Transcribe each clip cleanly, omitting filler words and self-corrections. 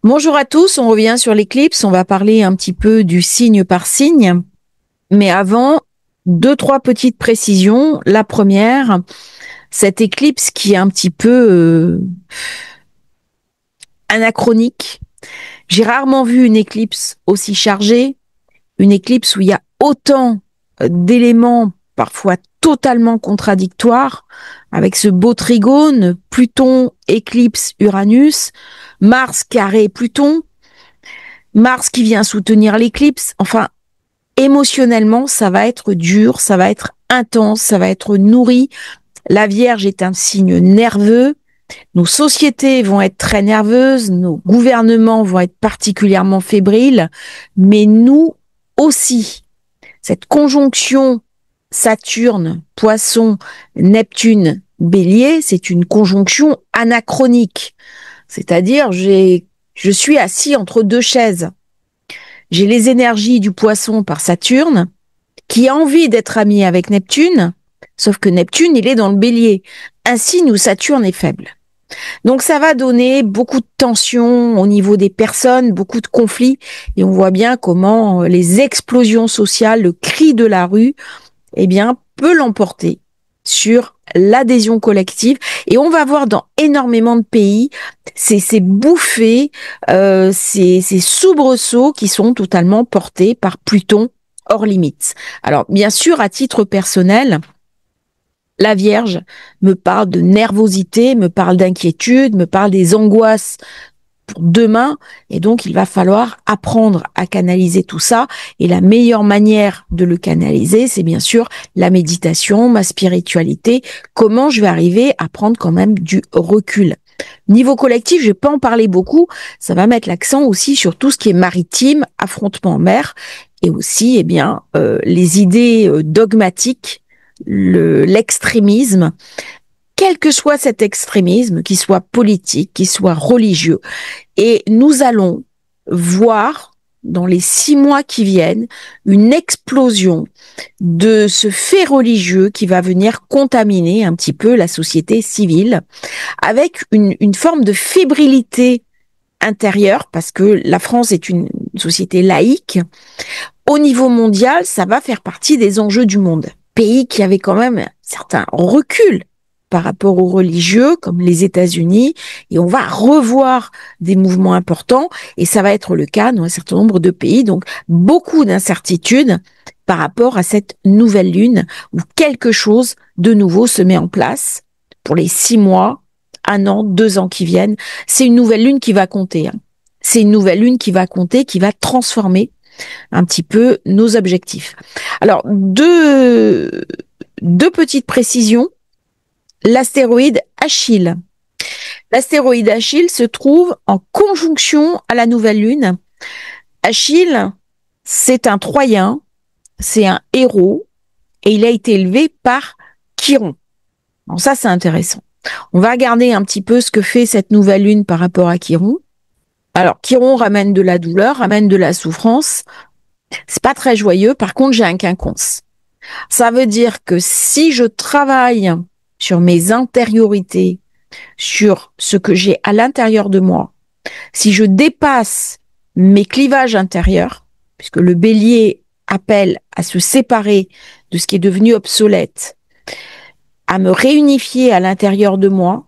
Bonjour à tous, on revient sur l'éclipse, on va parler un petit peu du signe par signe, mais avant, deux, trois petites précisions. La première, cette éclipse qui est un petit peu anachronique. J'ai rarement vu une éclipse aussi chargée, une éclipse où il y a autant d'éléments parfois totalement contradictoires, avec ce beau trigone, Pluton, éclipse, Uranus, Mars carré Pluton, Mars qui vient soutenir l'éclipse. Enfin, émotionnellement, ça va être dur, ça va être intense, ça va être nourri. La Vierge est un signe nerveux. Nos sociétés vont être très nerveuses, nos gouvernements vont être particulièrement fébriles, mais nous aussi. Cette conjonction Saturne, Poisson, Neptune, Bélier, c'est une conjonction anachronique. C'est-à-dire, je suis assis entre deux chaises. J'ai les énergies du Poisson par Saturne, qui a envie d'être ami avec Neptune, sauf que Neptune, il est dans le Bélier, un signe où Saturne est faible. Donc ça va donner beaucoup de tensions au niveau des personnes, beaucoup de conflits, et on voit bien comment les explosions sociales, le cri de la rue, eh bien, peut l'emporter sur l'adhésion collective. Et on va voir dans énormément de pays ces bouffées, ces soubresauts qui sont totalement portés par Pluton hors limite. Alors, bien sûr, à titre personnel, la Vierge me parle de nervosité, me parle d'inquiétude, me parle des angoisses pour demain, et donc il va falloir apprendre à canaliser tout ça, et la meilleure manière de le canaliser, c'est bien sûr la méditation, ma spiritualité, comment je vais arriver à prendre quand même du recul. Niveau collectif, je vais pas en parler beaucoup, ça va mettre l'accent aussi sur tout ce qui est maritime, affrontement en mer, et aussi les idées dogmatiques, l'extrémisme, quel que soit cet extrémisme, qu'il soit politique, qu'il soit religieux. Et nous allons voir dans les 6 mois qui viennent une explosion de ce fait religieux qui va venir contaminer un petit peu la société civile avec une forme de fébrilité intérieure, parce que la France est une société laïque. Au niveau mondial, ça va faire partie des enjeux du monde. Pays qui avait quand même certains reculs par rapport aux religieux, comme les États-Unis, et on va revoir des mouvements importants, et ça va être le cas dans un certain nombre de pays, donc beaucoup d'incertitudes par rapport à cette nouvelle lune, où quelque chose de nouveau se met en place pour les 6 mois, 1 an, 2 ans qui viennent. C'est une nouvelle lune qui va compter. C'est une nouvelle lune qui va compter, qui va transformer un petit peu nos objectifs. Alors, deux petites précisions. L'astéroïde Achille. L'astéroïde Achille se trouve en conjonction à la nouvelle lune. Achille, c'est un Troyen, c'est un héros, et il a été élevé par Chiron. Donc ça, c'est intéressant. On va regarder un petit peu ce que fait cette nouvelle lune par rapport à Chiron. Alors, Chiron ramène de la douleur, ramène de la souffrance. C'est pas très joyeux. Par contre, j'ai un quinconce. Ça veut dire que si je travaille sur mes intériorités, sur ce que j'ai à l'intérieur de moi, si je dépasse mes clivages intérieurs, puisque le bélier appelle à se séparer de ce qui est devenu obsolète, à me réunifier à l'intérieur de moi,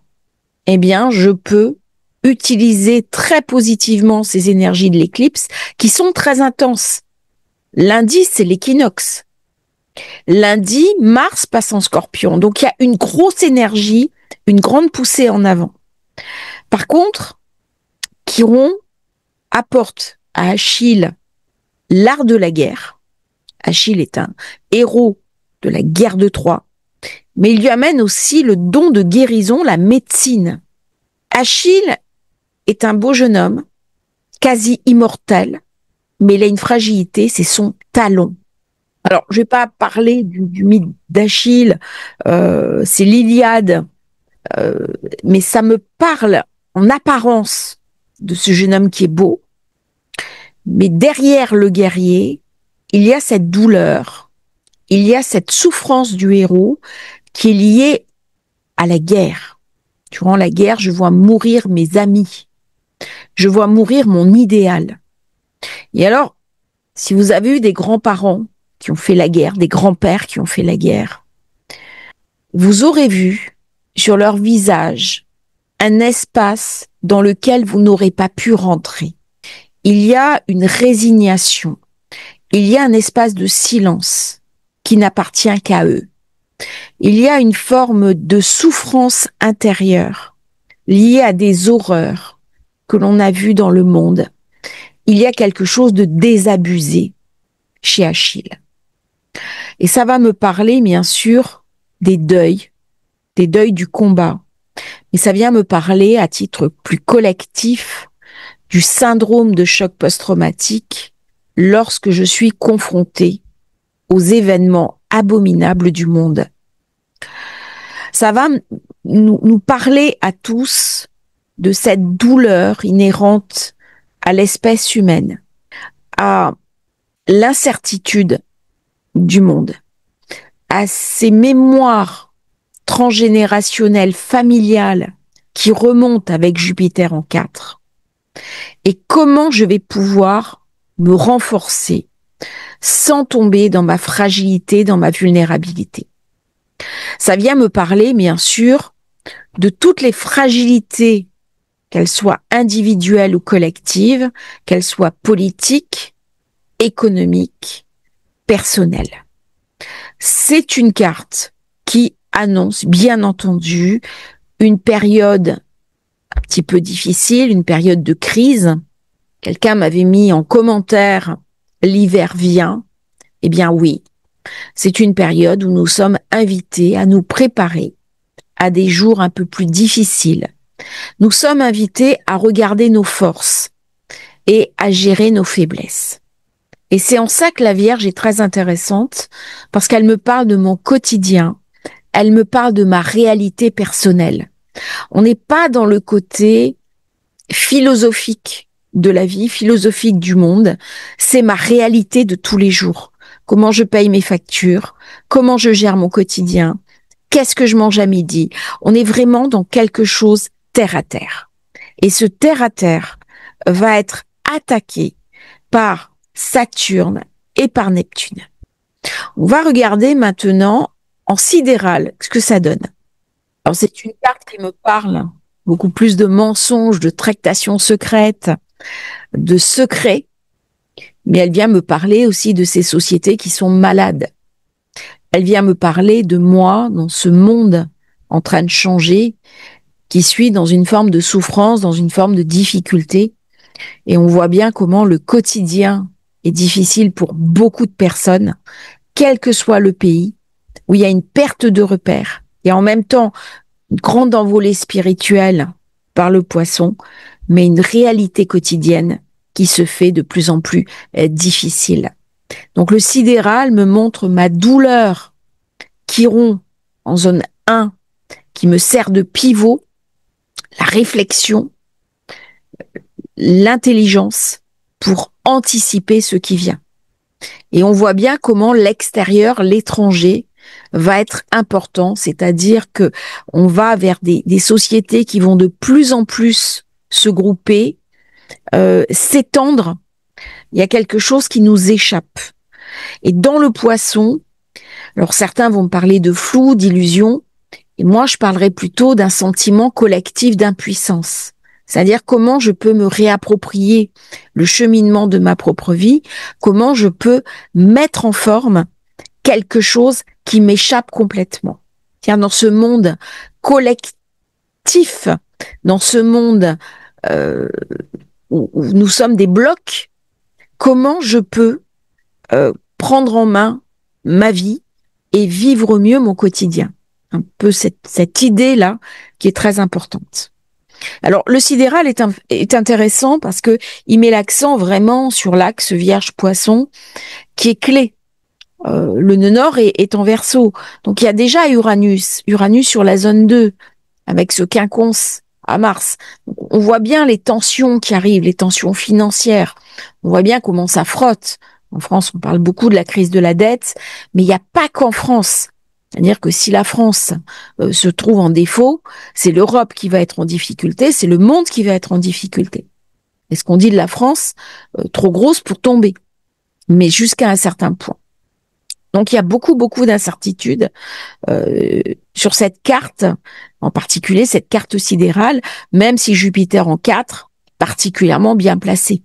eh bien, je peux utiliser très positivement ces énergies de l'éclipse qui sont très intenses. Lundi, c'est l'équinoxe. Lundi, Mars passe en Scorpion. Donc, il y a une grosse énergie, une grande poussée en avant. Par contre, Chiron apporte à Achille l'art de la guerre. Achille est un héros de la guerre de Troie, mais il lui amène aussi le don de guérison, la médecine. Achille est un beau jeune homme, quasi immortel, mais il a une fragilité, c'est son talon. Alors, je vais pas parler du mythe d'Achille, c'est l'Iliade, mais ça me parle en apparence de ce jeune homme qui est beau, mais derrière le guerrier, il y a cette douleur, il y a cette souffrance du héros qui est liée à la guerre. Durant la guerre, je vois mourir mes amis. Je vois mourir mon idéal. Et alors, si vous avez eu des grands-parents qui ont fait la guerre, des grands-pères qui ont fait la guerre, vous aurez vu sur leur visage un espace dans lequel vous n'aurez pas pu rentrer. Il y a une résignation. Il y a un espace de silence qui n'appartient qu'à eux. Il y a une forme de souffrance intérieure liée à des horreurs que l'on a vues dans le monde. Il y a quelque chose de désabusé chez Achille. Et ça va me parler, bien sûr, des deuils du combat. Mais ça vient me parler à titre plus collectif du syndrome de choc post-traumatique lorsque je suis confrontée aux événements abominables du monde. Ça va nous parler à tous de cette douleur inhérente à l'espèce humaine, à l'incertitude du monde, à ces mémoires transgénérationnelles, familiales, qui remontent avec Jupiter en 4. Et comment je vais pouvoir me renforcer sans tomber dans ma fragilité, dans ma vulnérabilité. Ça vient me parler, bien sûr, de toutes les fragilités, qu'elles soient individuelles ou collectives, qu'elles soient politiques, économiques, personnelles. C'est une carte qui annonce, bien entendu, une période un petit peu difficile, une période de crise. Quelqu'un m'avait mis en commentaire « l'hiver vient ». Eh bien oui, c'est une période où nous sommes invités à nous préparer à des jours un peu plus difficiles. Nous sommes invités à regarder nos forces et à gérer nos faiblesses. Et c'est en ça que la Vierge est très intéressante, parce qu'elle me parle de mon quotidien, elle me parle de ma réalité personnelle. On n'est pas dans le côté philosophique de la vie, philosophique du monde, c'est ma réalité de tous les jours. Comment je paye mes factures, comment je gère mon quotidien, qu'est-ce que je mange à midi. On est vraiment dans quelque chose terre à terre. Et ce terre à terre va être attaqué par Saturne et par Neptune. On va regarder maintenant en sidéral ce que ça donne. Alors c'est une carte qui me parle beaucoup plus de mensonges, de tractations secrètes, de secrets, mais elle vient me parler aussi de ces sociétés qui sont malades. Elle vient me parler de moi dans ce monde en train de changer, qui suis dans une forme de souffrance, dans une forme de difficulté. Et on voit bien comment le quotidien est difficile pour beaucoup de personnes, quel que soit le pays, où il y a une perte de repères et en même temps une grande envolée spirituelle par le poisson, mais une réalité quotidienne qui se fait de plus en plus difficile. Donc le sidéral me montre ma douleur Chiron en zone 1 qui me sert de pivot, la réflexion, l'intelligence pour anticiper ce qui vient. Et on voit bien comment l'extérieur, l'étranger, va être important, c'est-à-dire que on va vers des sociétés qui vont de plus en plus se grouper, s'étendre. Il y a quelque chose qui nous échappe. Et dans le poisson, alors certains vont me parler de flou, d'illusion, et moi je parlerai plutôt d'un sentiment collectif d'impuissance. C'est-à-dire comment je peux me réapproprier le cheminement de ma propre vie, comment je peux mettre en forme quelque chose qui m'échappe complètement. C'est-à-dire dans ce monde collectif, dans ce monde où nous sommes des blocs, comment je peux prendre en main ma vie et vivre mieux mon quotidien. Un peu cette idée-là qui est très importante. Alors, le sidéral est intéressant parce que il met l'accent vraiment sur l'axe Vierge-Poisson qui est clé. Le nœud nord est en Verseau. Donc, il y a déjà Uranus sur la zone 2 avec ce quinconce à Mars. Donc, on voit bien les tensions qui arrivent, les tensions financières. On voit bien comment ça frotte. En France, on parle beaucoup de la crise de la dette, mais il n'y a pas qu'en France. C'est-à-dire que si la France se trouve en défaut, c'est l'Europe qui va être en difficulté, c'est le monde qui va être en difficulté. Et ce qu'on dit de la France, trop grosse pour tomber, mais jusqu'à un certain point. Donc il y a beaucoup, beaucoup d'incertitudes sur cette carte, en particulier cette carte sidérale, même si Jupiter en 4, particulièrement bien placé.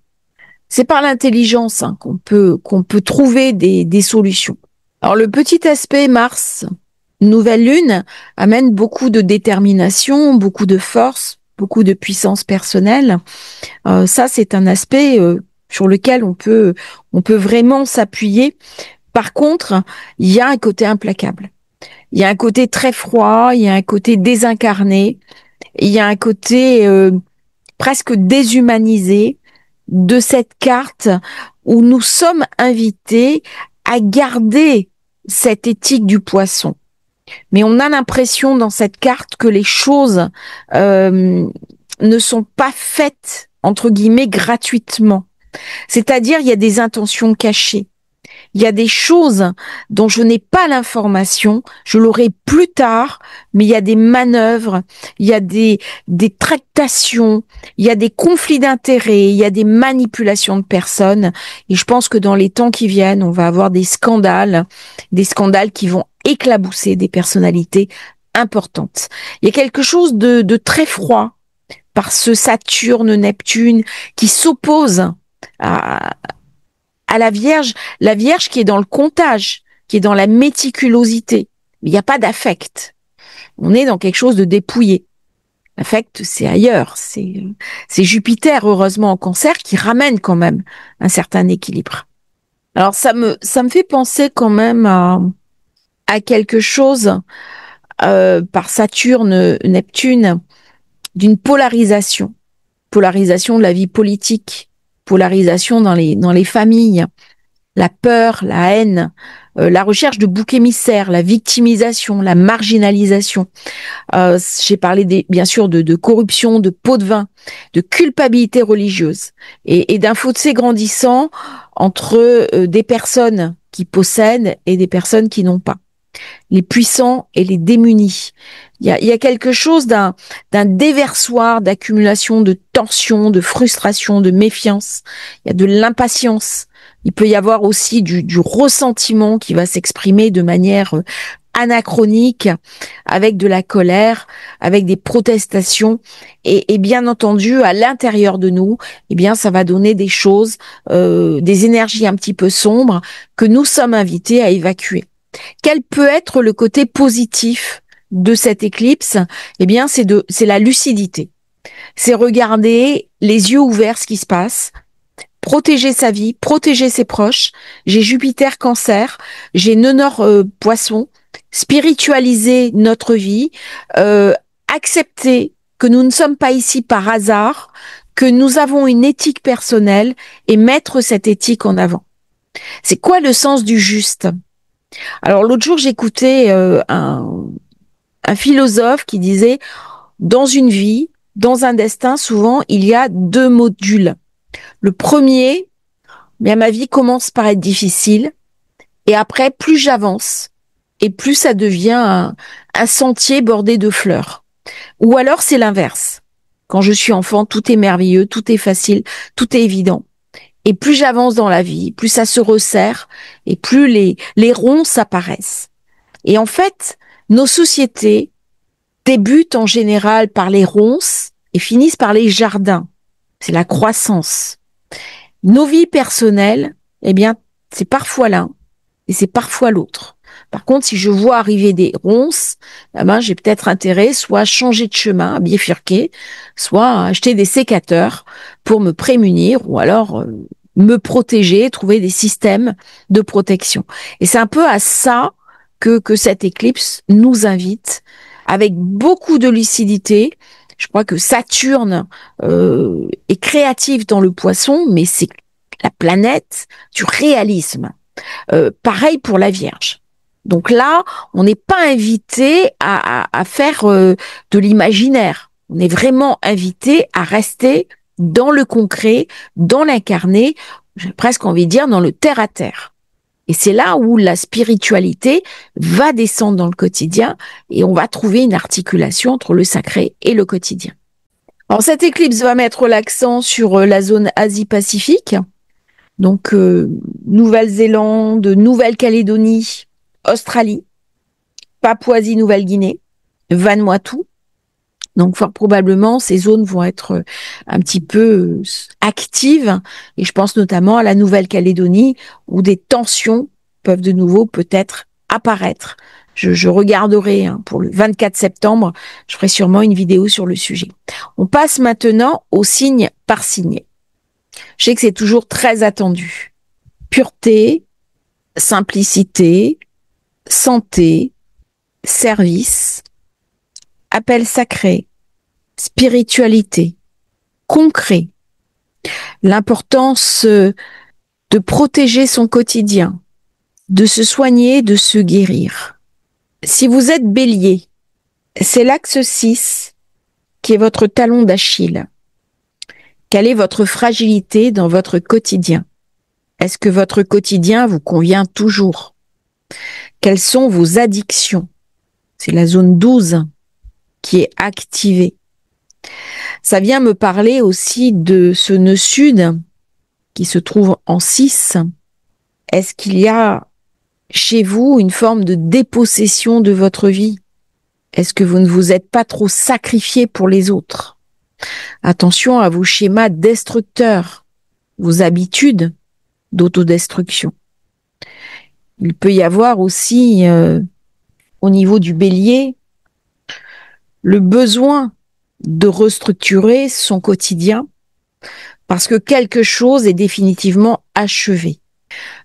C'est par l'intelligence qu'on peut trouver des solutions. Alors le petit aspect Mars, nouvelle lune, amène beaucoup de détermination, beaucoup de force, beaucoup de puissance personnelle. Ça, c'est un aspect sur lequel on peut vraiment s'appuyer. Par contre, il y a un côté implacable. Il y a un côté très froid, il y a un côté désincarné, il y a un côté presque déshumanisé de cette carte où nous sommes invités à garder cette éthique du poisson. Mais on a l'impression dans cette carte que les choses ne sont pas faites, entre guillemets, gratuitement. C'est-à-dire, il y a des intentions cachées. Il y a des choses dont je n'ai pas l'information, je l'aurai plus tard, mais il y a des manœuvres, il y a des tractations, il y a des conflits d'intérêts, il y a des manipulations de personnes. Et je pense que dans les temps qui viennent, on va avoir des scandales qui vont éclabousser des personnalités importantes. Il y a quelque chose de très froid par ce Saturne-Neptune qui s'oppose à la Vierge qui est dans le comptage, qui est dans la méticulosité. Mais il n'y a pas d'affect. On est dans quelque chose de dépouillé. L'affect, c'est ailleurs. C'est Jupiter, heureusement, en Cancer, qui ramène quand même un certain équilibre. Alors, ça me fait penser quand même à quelque chose par Saturne, Neptune, d'une polarisation. Polarisation de la vie politique, polarisation dans les familles, la peur, la haine, la recherche de boucs émissaires, la victimisation, la marginalisation. J'ai parlé bien sûr de corruption, de pots de vin, de culpabilité religieuse et d'un fossé grandissant entre des personnes qui possèdent et des personnes qui n'ont pas. Les puissants et les démunis. Il y a quelque chose d'un déversoir d'accumulation de tension, de frustration, de méfiance. Il y a de l'impatience. Il peut y avoir aussi du ressentiment qui va s'exprimer de manière anachronique, avec de la colère, avec des protestations. Et bien entendu, à l'intérieur de nous, eh bien, ça va donner des choses, des énergies un petit peu sombres que nous sommes invités à évacuer. Quel peut être le côté positif de cette éclipse? Eh bien, c'est la lucidité. C'est regarder les yeux ouverts ce qui se passe, protéger sa vie, protéger ses proches. J'ai Jupiter Cancer, j'ai Nenor Poisson, spiritualiser notre vie, accepter que nous ne sommes pas ici par hasard, que nous avons une éthique personnelle et mettre cette éthique en avant. C'est quoi le sens du juste? Alors l'autre jour, j'écoutais un philosophe qui disait, dans une vie, dans un destin, souvent, il y a deux modules. Le premier, bien, ma vie commence par être difficile, et après, plus j'avance, et plus ça devient un sentier bordé de fleurs. Ou alors, c'est l'inverse. Quand je suis enfant, tout est merveilleux, tout est facile, tout est évident. Et plus j'avance dans la vie, plus ça se resserre, et plus les ronces apparaissent. Et en fait, nos sociétés débutent en général par les ronces et finissent par les jardins. C'est la croissance. Nos vies personnelles, eh bien, c'est parfois l'un et c'est parfois l'autre. Par contre, si je vois arriver des ronces, eh ben, j'ai peut-être intérêt soit à changer de chemin, à bifurquer, soit à acheter des sécateurs pour me prémunir ou alors me protéger, trouver des systèmes de protection. Et c'est un peu à ça que cette éclipse nous invite, avec beaucoup de lucidité. Je crois que Saturne est créatif dans le Poisson, mais c'est la planète du réalisme. Pareil pour la Vierge. Donc là, on n'est pas invité à faire de l'imaginaire. On est vraiment invité à rester dans le concret, dans l'incarné, j'ai presque envie de dire dans le terre à terre. Et c'est là où la spiritualité va descendre dans le quotidien et on va trouver une articulation entre le sacré et le quotidien. Alors cette éclipse va mettre l'accent sur la zone Asie-Pacifique, donc Nouvelle-Zélande, Nouvelle-Calédonie, Australie, Papouasie-Nouvelle-Guinée, Vanuatu. Donc fort probablement, ces zones vont être un petit peu actives et je pense notamment à la Nouvelle-Calédonie où des tensions peuvent de nouveau peut-être apparaître. Je regarderai pour le 24 septembre, je ferai sûrement une vidéo sur le sujet. On passe maintenant au signe par signe. Je sais que c'est toujours très attendu. Pureté, simplicité, santé, service, appel sacré, spiritualité, concret, l'importance de protéger son quotidien, de se soigner, de se guérir. Si vous êtes bélier, c'est l'axe 6 qui est votre talon d'Achille. Quelle est votre fragilité dans votre quotidien? Est-ce que votre quotidien vous convient toujours? Quelles sont vos addictions? C'est la zone 12 qui est activée. Ça vient me parler aussi de ce nœud sud qui se trouve en 6. Est-ce qu'il y a chez vous une forme de dépossession de votre vie? Est-ce que vous ne vous êtes pas trop sacrifié pour les autres? Attention à vos schémas destructeurs, vos habitudes d'autodestruction. Il peut y avoir aussi, au niveau du bélier, le besoin de restructurer son quotidien parce que quelque chose est définitivement achevé.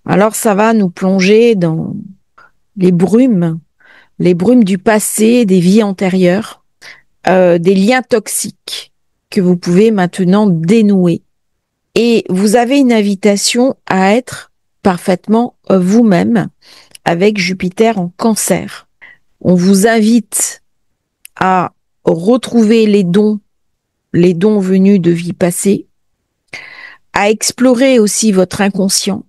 Alors ça va nous plonger dans les brumes du passé, des vies antérieures, des liens toxiques que vous pouvez maintenant dénouer. Et vous avez une invitation à être parfaitement vous-même avec Jupiter en Cancer. On vous invite à retrouver les dons venus de vies passées, à explorer aussi votre inconscient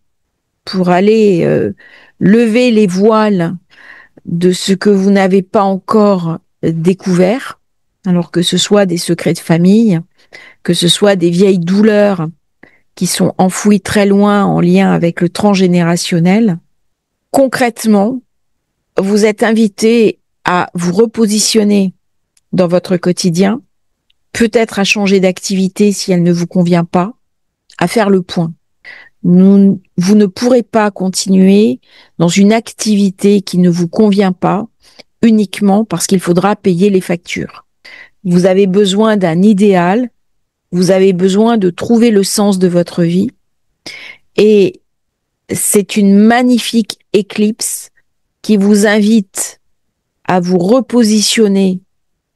pour aller lever les voiles de ce que vous n'avez pas encore découvert, alors que ce soit des secrets de famille, que ce soit des vieilles douleurs qui sont enfouies très loin en lien avec le transgénérationnel. Concrètement, vous êtes invité à vous repositionner dans votre quotidien, peut-être à changer d'activité si elle ne vous convient pas, à faire le point. Vous ne pourrez pas continuer dans une activité qui ne vous convient pas uniquement parce qu'il faudra payer les factures. Vous avez besoin d'un idéal, vous avez besoin de trouver le sens de votre vie et c'est une magnifique éclipse qui vous invite à vous repositionner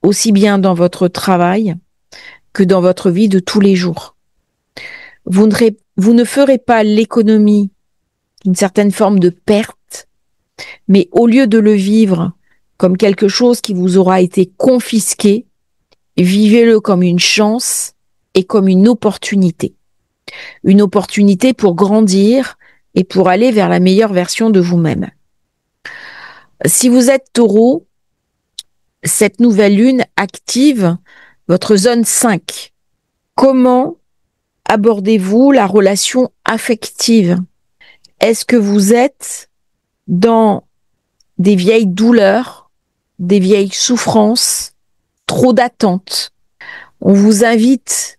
aussi bien dans votre travail que dans votre vie de tous les jours. Vous ne ferez pas l'économie d'une certaine forme de perte, mais au lieu de le vivre comme quelque chose qui vous aura été confisqué, vivez-le comme une chance et comme une opportunité. Une opportunité pour grandir et pour aller vers la meilleure version de vous-même. Si vous êtes Taureau, cette nouvelle lune active votre zone 5. Comment abordez-vous la relation affective? Est-ce que vous êtes dans des vieilles douleurs, des vieilles souffrances, trop d'attentes? On vous invite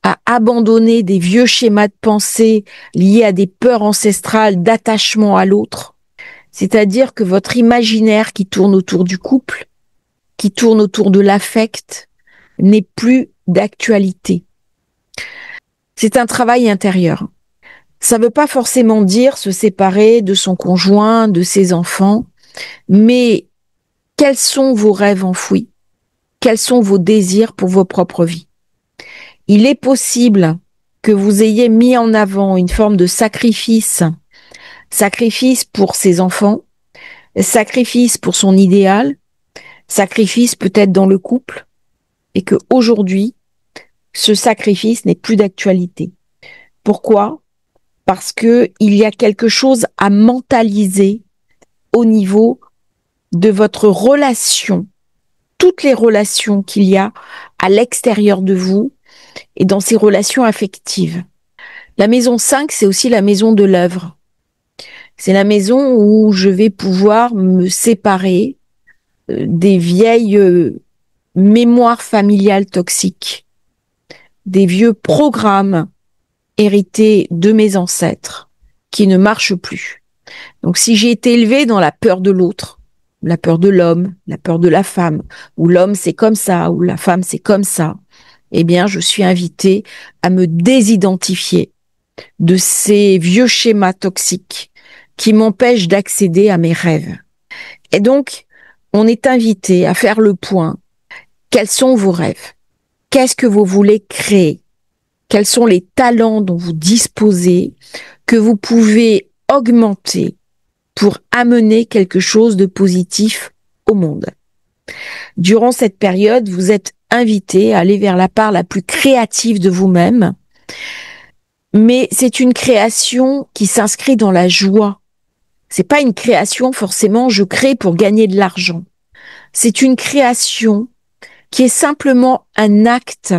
à abandonner des vieux schémas de pensée liés à des peurs ancestrales d'attachement à l'autre. C'est-à-dire que votre imaginaire qui tourne autour du couple, qui tourne autour de l'affect, n'est plus d'actualité. C'est un travail intérieur. Ça ne veut pas forcément dire se séparer de son conjoint, de ses enfants, mais quels sont vos rêves enfouis? Quels sont vos désirs pour vos propres vies? Il est possible que vous ayez mis en avant une forme de sacrifice pour ses enfants, sacrifice pour son idéal, sacrifice peut-être dans le couple, et que aujourd'hui, ce sacrifice n'est plus d'actualité. Pourquoi? parce que il y a quelque chose à mentaliser au niveau de votre relation, toutes les relations qu'il y a à l'extérieur de vous et dans ces relations affectives. La maison 5, c'est aussi la maison de l'œuvre. C'est la maison où je vais pouvoir me séparer des vieilles mémoires familiales toxiques, des vieux programmes hérités de mes ancêtres qui ne marchent plus. Donc si j'ai été élevée dans la peur de l'autre, la peur de l'homme, la peur de la femme, où l'homme c'est comme ça, ou la femme c'est comme ça, eh bien je suis invitée à me désidentifier de ces vieux schémas toxiques qui m'empêchent d'accéder à mes rêves. Et donc, on est invité à faire le point. Quels sont vos rêves? Qu'est-ce que vous voulez créer? Quels sont les talents dont vous disposez que vous pouvez augmenter pour amener quelque chose de positif au monde? Durant cette période, vous êtes invité à aller vers la part la plus créative de vous-même, mais c'est une création qui s'inscrit dans la joie. C'est pas une création forcément je crée pour gagner de l'argent. C'est une création qui est simplement un acte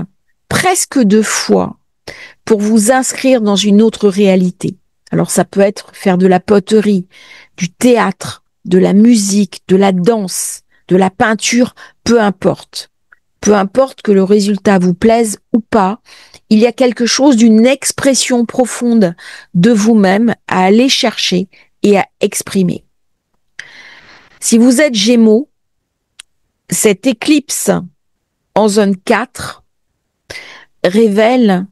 presque de foi pour vous inscrire dans une autre réalité. Alors ça peut être faire de la poterie, du théâtre, de la musique, de la danse, de la peinture, peu importe. Peu importe que le résultat vous plaise ou pas, il y a quelque chose d'une expression profonde de vous-même à aller chercher et à exprimer. Si vous êtes Gémeaux, cette éclipse en zone 4 révèle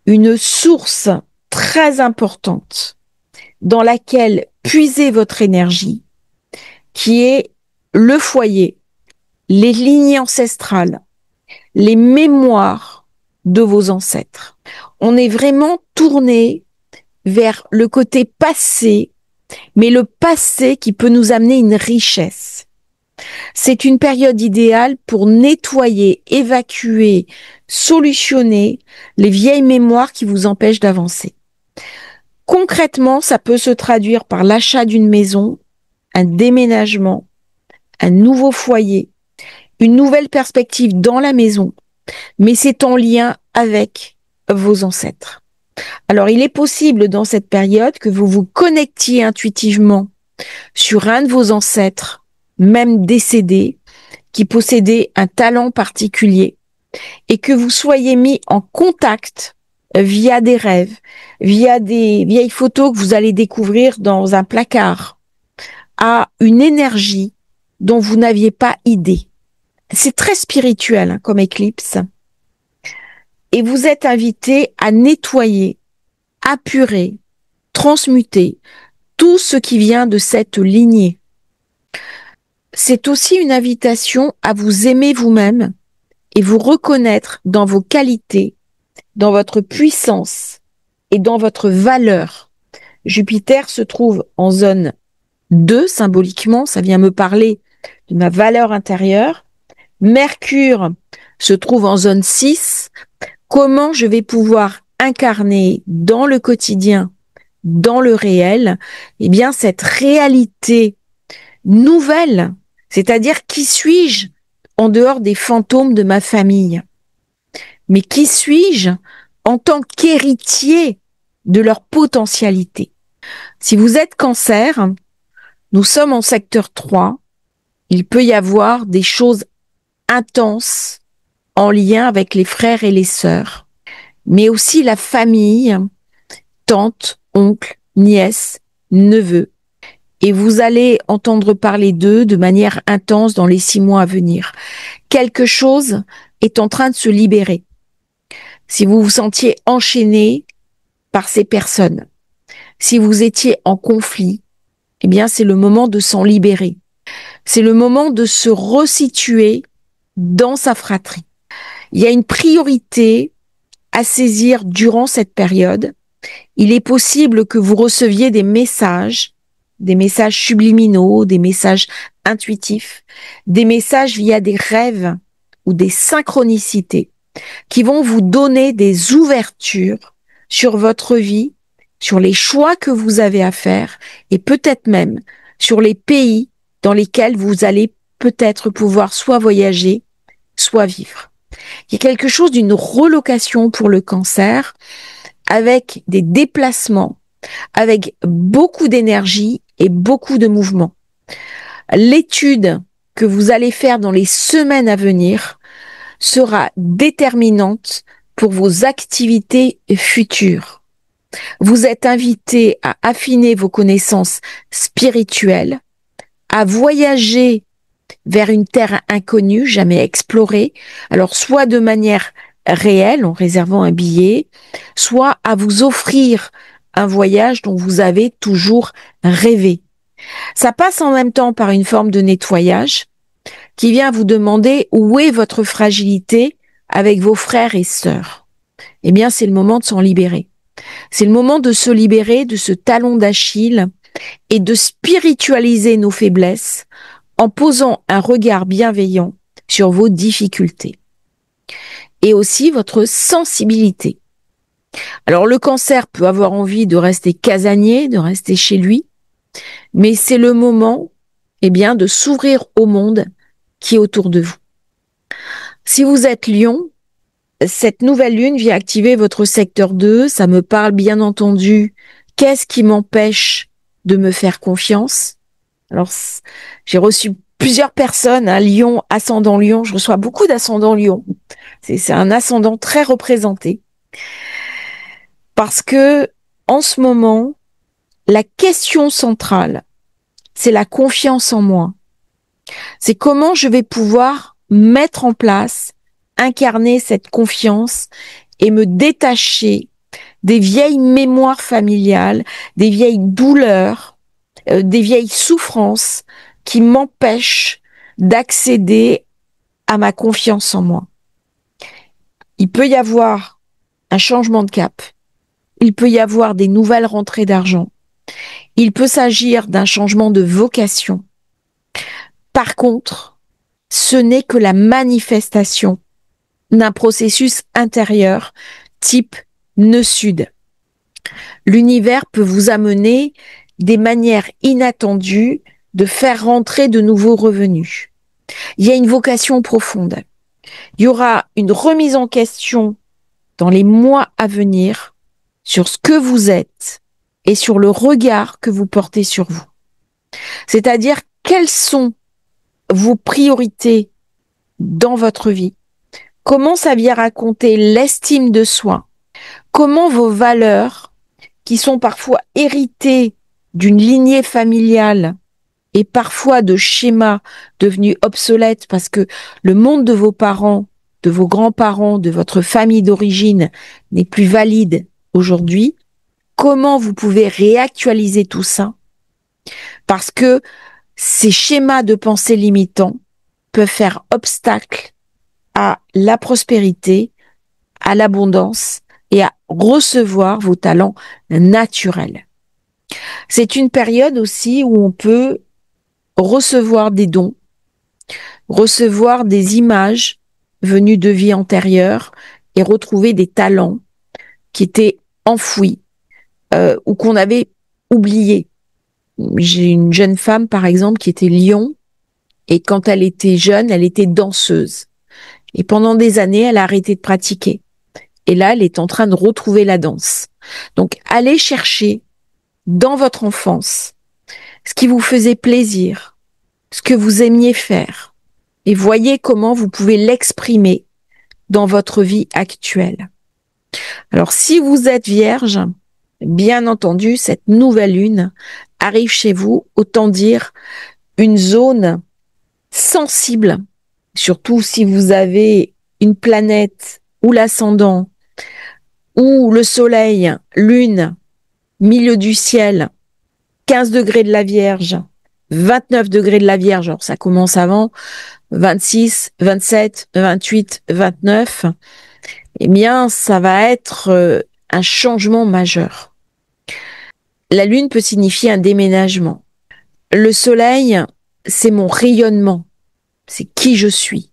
une source très importante dans laquelle puiser votre énergie, qui est le foyer, les lignées ancestrales, les mémoires de vos ancêtres. On est vraiment tourné vers le côté passé, mais le passé qui peut nous amener une richesse. C'est une période idéale pour nettoyer, évacuer, solutionner les vieilles mémoires qui vous empêchent d'avancer. Concrètement, ça peut se traduire par l'achat d'une maison, un déménagement, un nouveau foyer, une nouvelle perspective dans la maison, mais c'est en lien avec vos ancêtres. Alors, il est possible dans cette période que vous vous connectiez intuitivement sur un de vos ancêtres, même décédés, qui possédait un talent particulier et que vous soyez mis en contact via des rêves, via des vieilles photos que vous allez découvrir dans un placard, à une énergie dont vous n'aviez pas idée. C'est très spirituel comme éclipse. Et vous êtes invité à nettoyer, apurer, transmuter tout ce qui vient de cette lignée. C'est aussi une invitation à vous aimer vous-même et vous reconnaître dans vos qualités, dans votre puissance et dans votre valeur. Jupiter se trouve en zone 2, symboliquement, ça vient me parler de ma valeur intérieure. Mercure se trouve en zone 6. Comment je vais pouvoir incarner dans le quotidien, dans le réel, eh bien, cette réalité nouvelle, c'est-à-dire qui suis-je en dehors des fantômes de ma famille? Mais qui suis-je en tant qu'héritier de leur potentialité? Si vous êtes Cancer, nous sommes en secteur 3, il peut y avoir des choses intenses en lien avec les frères et les sœurs, mais aussi la famille, tante, oncle, nièce, neveu. Et vous allez entendre parler d'eux de manière intense dans les 6 mois à venir. Quelque chose est en train de se libérer. Si vous vous sentiez enchaîné par ces personnes, si vous étiez en conflit, eh bien, c'est le moment de s'en libérer. C'est le moment de se resituer dans sa fratrie. Il y a une priorité à saisir durant cette période. Il est possible que vous receviez des messages subliminaux, des messages intuitifs, des messages via des rêves ou des synchronicités qui vont vous donner des ouvertures sur votre vie sur les choix que vous avez à faire et peut-être même sur les pays dans lesquels vous allez peut-être pouvoir soit voyager, soit vivre. Il y a quelque chose d'une relocation pour le cancer avec des déplacements, avec beaucoup d'énergie et beaucoup de mouvement. L'étude que vous allez faire dans les semaines à venir sera déterminante pour vos activités futures. Vous êtes invité à affiner vos connaissances spirituelles, à voyager vers une terre inconnue, jamais explorée, alors soit de manière réelle, en réservant un billet, soit à vous offrir un voyage dont vous avez toujours rêvé. Ça passe en même temps par une forme de nettoyage qui vient vous demander où est votre fragilité avec vos frères et sœurs. Eh bien, c'est le moment de s'en libérer. C'est le moment de se libérer de ce talon d'Achille et de spiritualiser nos faiblesses en posant un regard bienveillant sur vos difficultés et aussi votre sensibilité. Alors le cancer peut avoir envie de rester casanier, de rester chez lui, mais c'est le moment, eh bien, de s'ouvrir au monde qui est autour de vous. Si vous êtes Lion, cette nouvelle lune vient activer votre secteur 2, ça me parle bien entendu. Qu'est-ce qui m'empêche de me faire confiance? Alors, j'ai reçu plusieurs personnes, hein, Lion, ascendant Lion, je reçois beaucoup d'ascendants Lion. C'est un ascendant très représenté. Parce que, en ce moment, la question centrale, c'est la confiance en moi. C'est comment je vais pouvoir mettre en place, incarner cette confiance et me détacher des vieilles mémoires familiales, des vieilles douleurs, des vieilles souffrances qui m'empêchent d'accéder à ma confiance en moi. Il peut y avoir un changement de cap. Il peut y avoir des nouvelles rentrées d'argent. Il peut s'agir d'un changement de vocation. Par contre, ce n'est que la manifestation d'un processus intérieur type nœud sud. L'univers peut vous amener des manières inattendues de faire rentrer de nouveaux revenus. Il y a une vocation profonde. Il y aura une remise en question dans les mois à venir sur ce que vous êtes et sur le regard que vous portez sur vous. C'est-à-dire, quelles sont vos priorités dans votre vie? Comment ça vient raconter l'estime de soi? Comment vos valeurs, qui sont parfois héritées d'une lignée familiale et parfois de schémas devenus obsolètes parce que le monde de vos parents, de vos grands-parents, de votre famille d'origine n'est plus valide aujourd'hui, comment vous pouvez réactualiser tout ça? Parce que ces schémas de pensée limitants peuvent faire obstacle à la prospérité, à l'abondance et à recevoir vos talents naturels. C'est une période aussi où on peut recevoir des dons, recevoir des images venues de vies antérieures et retrouver des talents qui étaient enfouis ou qu'on avait oubliés. J'ai une jeune femme, par exemple, qui était Lion, et quand elle était jeune, elle était danseuse. Et pendant des années, elle a arrêté de pratiquer. Et là, elle est en train de retrouver la danse. Donc, allez chercher dans votre enfance ce qui vous faisait plaisir, ce que vous aimiez faire, et voyez comment vous pouvez l'exprimer dans votre vie actuelle. Alors, si vous êtes vierge, bien entendu, cette nouvelle lune arrive chez vous, autant dire une zone sensible, surtout si vous avez une planète ou l'ascendant ou le soleil, lune, milieu du ciel, 15 degrés de la Vierge, 29 degrés de la Vierge, alors ça commence avant, 26, 27, 28, 29, eh bien, ça va être un changement majeur. La lune peut signifier un déménagement. Le soleil, c'est mon rayonnement, c'est qui je suis.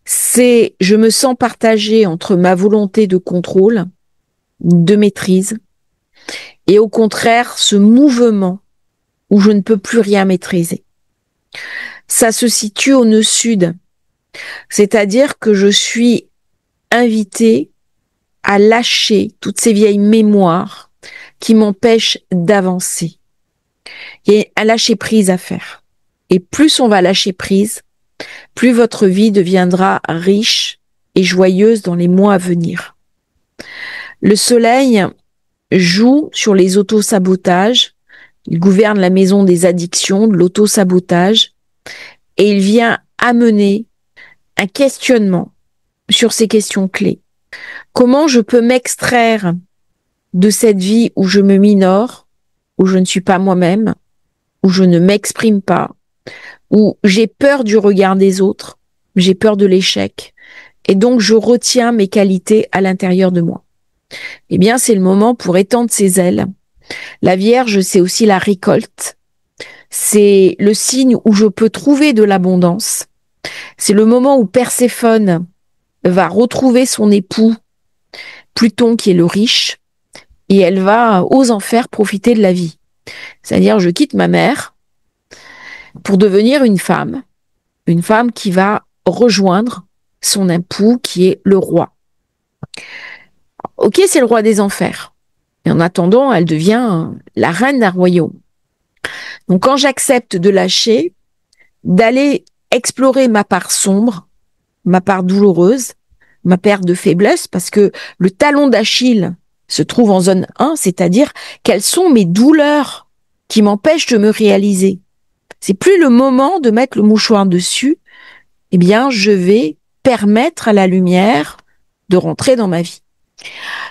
C'est, je me sens partagée entre ma volonté de contrôle, de maîtrise, et au contraire ce mouvement où je ne peux plus rien maîtriser. Ça se situe au nœud sud, c'est-à-dire que je suis invitée à lâcher toutes ces vieilles mémoires qui m'empêchent d'avancer. Il y a un lâcher prise à faire. Et plus on va lâcher prise, plus votre vie deviendra riche et joyeuse dans les mois à venir. Le soleil joue sur les autosabotages, il gouverne la maison des addictions, de l'autosabotage, et il vient amener un questionnement sur ces questions clés. Comment je peux m'extraire de cette vie où je me minore, où je ne suis pas moi-même, où je ne m'exprime pas, où j'ai peur du regard des autres, j'ai peur de l'échec, et donc je retiens mes qualités à l'intérieur de moi. Eh bien, c'est le moment pour étendre ses ailes. La Vierge, c'est aussi la récolte. C'est le signe où je peux trouver de l'abondance. C'est le moment où Perséphone va retrouver son époux, Pluton qui est le riche, et elle va aux enfers profiter de la vie. C'est-à-dire, je quitte ma mère pour devenir une femme qui va rejoindre son époux qui est le roi. Ok, c'est le roi des enfers. Et en attendant, elle devient la reine d'un royaume. Donc quand j'accepte de lâcher, d'aller explorer ma part sombre, ma part douloureuse, ma part de faiblesse, parce que le talon d'Achille se trouve en zone 1, c'est-à-dire quelles sont mes douleurs qui m'empêchent de me réaliser. C'est plus le moment de mettre le mouchoir dessus, eh bien je vais permettre à la lumière de rentrer dans ma vie.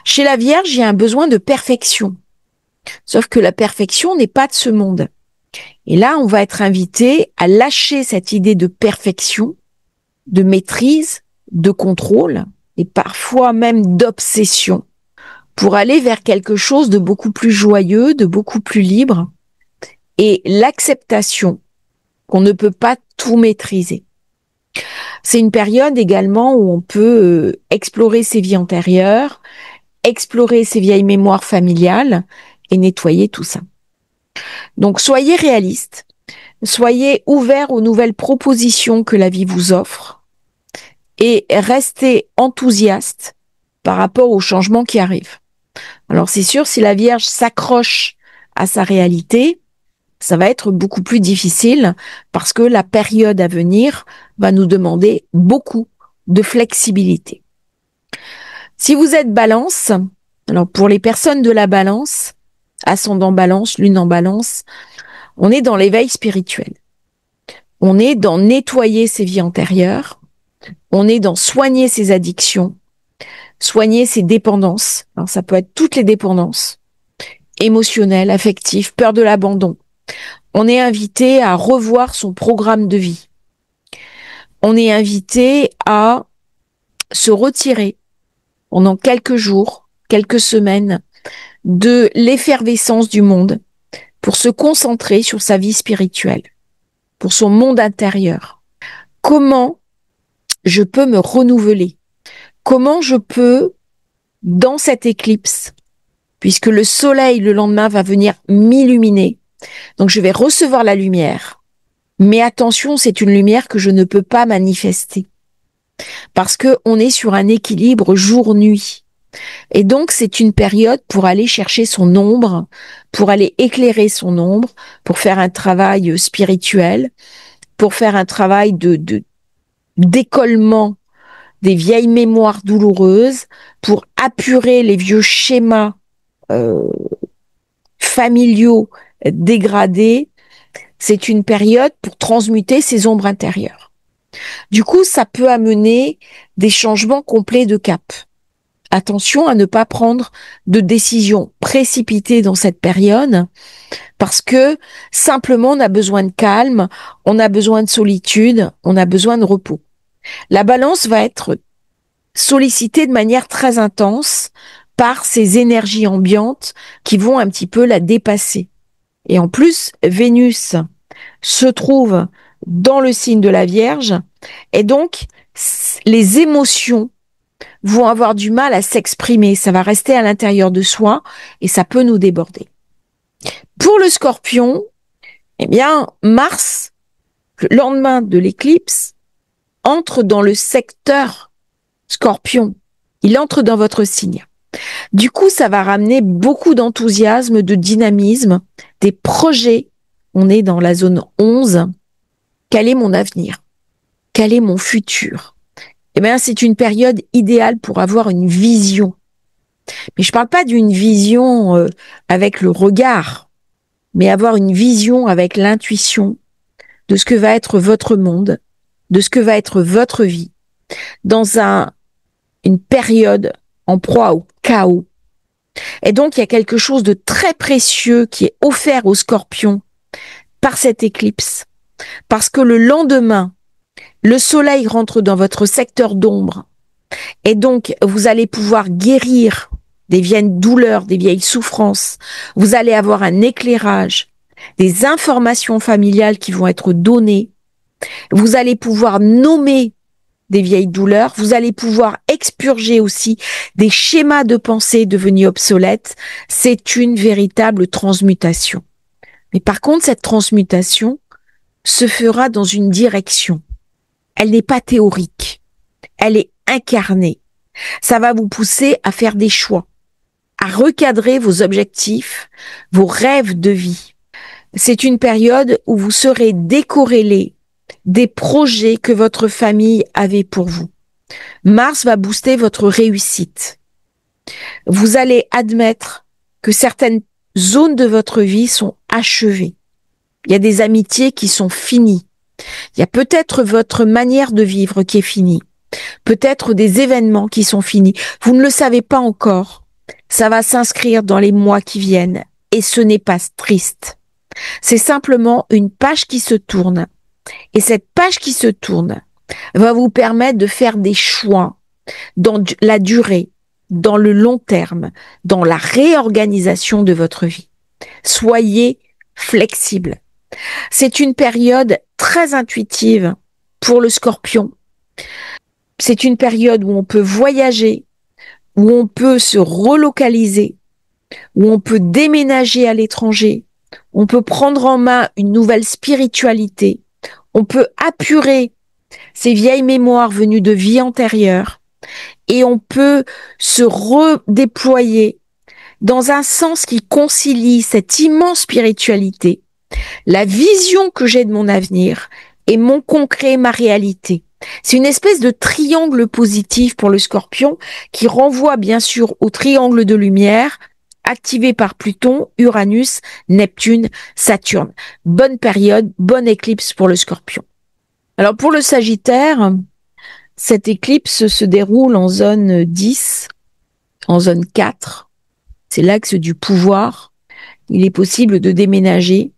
Chez la Vierge, il y a un besoin de perfection. Sauf que la perfection n'est pas de ce monde. Et là, on va être invité à lâcher cette idée de perfection, de maîtrise, de contrôle, et parfois même d'obsession, pour aller vers quelque chose de beaucoup plus joyeux, de beaucoup plus libre, et l'acceptation qu'on ne peut pas tout maîtriser. C'est une période également où on peut explorer ses vies antérieures, explorer ses vieilles mémoires familiales et nettoyer tout ça. Donc soyez réaliste, soyez ouverts aux nouvelles propositions que la vie vous offre et restez enthousiaste par rapport aux changements qui arrivent. Alors c'est sûr, si la Vierge s'accroche à sa réalité, ça va être beaucoup plus difficile parce que la période à venir va nous demander beaucoup de flexibilité. Si vous êtes Balance, alors pour les personnes de la Balance, ascendant Balance, lune en Balance, on est dans l'éveil spirituel. On est dans nettoyer ses vies antérieures. On est dans soigner ses addictions, soigner ses dépendances. Alors ça peut être toutes les dépendances, émotionnelles, affectives, peur de l'abandon. On est invité à revoir son programme de vie. On est invité à se retirer pendant quelques jours, quelques semaines de l'effervescence du monde pour se concentrer sur sa vie spirituelle, pour son monde intérieur. Comment je peux me renouveler? Comment je peux, dans cette éclipse, puisque le soleil le lendemain va venir m'illuminer, donc je vais recevoir la lumière, mais attention, c'est une lumière que je ne peux pas manifester, parce que on est sur un équilibre jour-nuit. Et donc, c'est une période pour aller chercher son ombre, pour aller éclairer son ombre, pour faire un travail spirituel, pour faire un travail d'écollement des vieilles mémoires douloureuses, pour apurer les vieux schémas familiaux dégradés. C'est une période pour transmuter ses ombres intérieures. Du coup, ça peut amener des changements complets de cap. Attention à ne pas prendre de décisions précipitées dans cette période, parce que simplement on a besoin de calme, on a besoin de solitude, on a besoin de repos. La Balance va être sollicitée de manière très intense par ces énergies ambiantes qui vont un petit peu la dépasser. Et en plus, Vénus se trouve dans le signe de la Vierge, et donc les émotions vont avoir du mal à s'exprimer. Ça va rester à l'intérieur de soi et ça peut nous déborder. Pour le Scorpion, eh bien, Mars, le lendemain de l'éclipse, entre dans le secteur Scorpion. Il entre dans votre signe. Du coup, ça va ramener beaucoup d'enthousiasme, de dynamisme, des projets. On est dans la zone 11. Quel est mon avenir? Quel est mon futur? Eh bien, c'est une période idéale pour avoir une vision. Mais je parle pas d'une vision avec le regard, mais avoir une vision avec l'intuition de ce que va être votre monde, de ce que va être votre vie, dans une période en proie au chaos. Et donc, il y a quelque chose de très précieux qui est offert aux Scorpions par cette éclipse. Parce que le lendemain, le soleil rentre dans votre secteur d'ombre. Et donc, vous allez pouvoir guérir des vieilles douleurs, des vieilles souffrances. Vous allez avoir un éclairage, des informations familiales qui vont être données. Vous allez pouvoir nommer des vieilles douleurs. Vous allez pouvoir expurger aussi des schémas de pensée devenus obsolètes. C'est une véritable transmutation. Mais par contre, cette transmutation se fera dans une direction. Elle n'est pas théorique. Elle est incarnée. Ça va vous pousser à faire des choix, à recadrer vos objectifs, vos rêves de vie. C'est une période où vous serez décorrélé des projets que votre famille avait pour vous. Mars va booster votre réussite. Vous allez admettre que certaines zones de votre vie sont achevées. Il y a des amitiés qui sont finies. Il y a peut-être votre manière de vivre qui est finie. Peut-être des événements qui sont finis. Vous ne le savez pas encore. Ça va s'inscrire dans les mois qui viennent. Et ce n'est pas triste. C'est simplement une page qui se tourne. Et cette page qui se tourne va vous permettre de faire des choix dans la durée, dans le long terme, dans la réorganisation de votre vie. Soyez flexible. C'est une période très intuitive pour le Scorpion. C'est une période où on peut voyager, où on peut se relocaliser, où on peut déménager à l'étranger, on peut prendre en main une nouvelle spiritualité, on peut apurer ces vieilles mémoires venues de vie antérieure et on peut se redéployer dans un sens qui concilie cette immense spiritualité, la vision que j'ai de mon avenir et mon concret, ma réalité. C'est une espèce de triangle positif pour le Scorpion qui renvoie bien sûr au triangle de lumière activé par Pluton, Uranus, Neptune, Saturne. Bonne période, bonne éclipse pour le Scorpion. Alors pour le Sagittaire, cette éclipse se déroule en zone 10, en zone 4. C'est l'axe du pouvoir. Il est possible de déménager.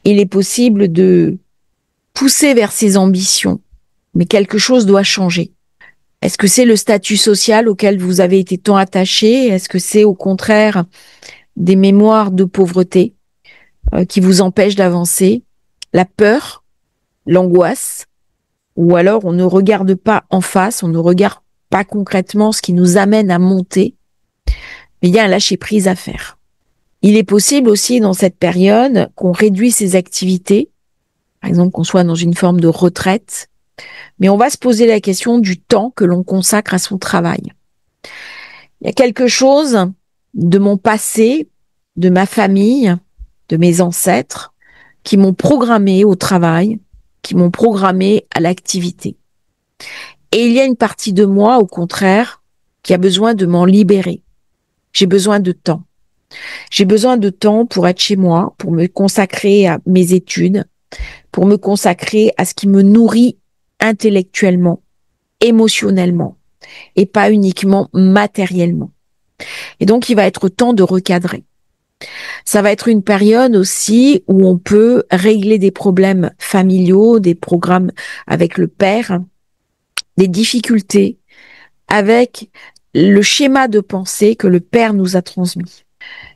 Il est possible de pousser vers ses ambitions. Mais quelque chose doit changer. Est-ce que c'est le statut social auquel vous avez été tant attaché? Est-ce que c'est au contraire des mémoires de pauvreté qui vous empêchent d'avancer? La peur, l'angoisse? Ou alors on ne regarde pas en face, on ne regarde pas concrètement ce qui nous amène à monter, mais il y a un lâcher-prise à faire. Il est possible aussi dans cette période qu'on réduise ses activités, par exemple qu'on soit dans une forme de retraite, mais on va se poser la question du temps que l'on consacre à son travail. Il y a quelque chose de mon passé, de ma famille, de mes ancêtres, qui m'ont programmé au travail, qui m'ont programmé à l'activité. Et il y a une partie de moi, au contraire, qui a besoin de m'en libérer. J'ai besoin de temps. J'ai besoin de temps pour être chez moi, pour me consacrer à mes études, pour me consacrer à ce qui me nourrit intellectuellement, émotionnellement, et pas uniquement matériellement. Et donc, il va être temps de recadrer. Ça va être une période aussi où on peut régler des problèmes familiaux, des programmes avec le père, des difficultés avec le schéma de pensée que le père nous a transmis.